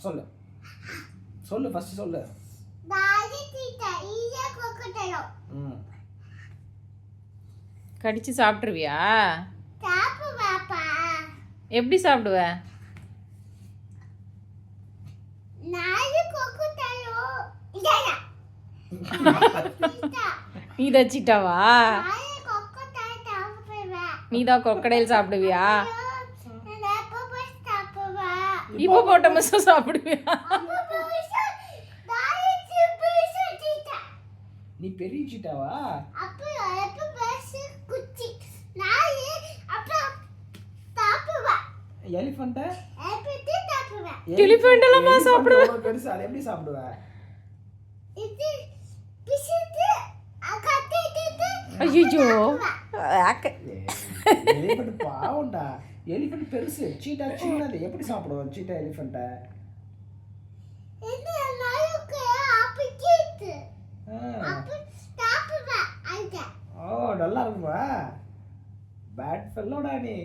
சொல்லு சொல்லு ஃபர்ஸ்ட் சொல்லு. கடிச்சு சாப்பிட்டுருவியா? எப்படி சாப்பிடுவ? நீ தச்சிட்டாவா? நீ தான் கொக்கடையில் சாப்பிடுவியா? இப்போ போட்ட மசம் சாப்பிடுவியா? நீ பெரிய சீட்டாவா? எலிஃபண்ட் எலிஃபண்ட் எல்லாம் சாப்பிடுவ? பெருசா அது எப்படி சாப்பிடுவ? ஐயோ எலிஃபண்ட் பாவம்டா. எலிஃபண்ட் பெருசு, சீட்டா சின்னது. எப்படி சாப்பிடுவோம் சீட்டா எலிஃபண்ட்டை? ஓ நல்லா இருக்குமா? பேட் ஃபெல்லோடா நீ.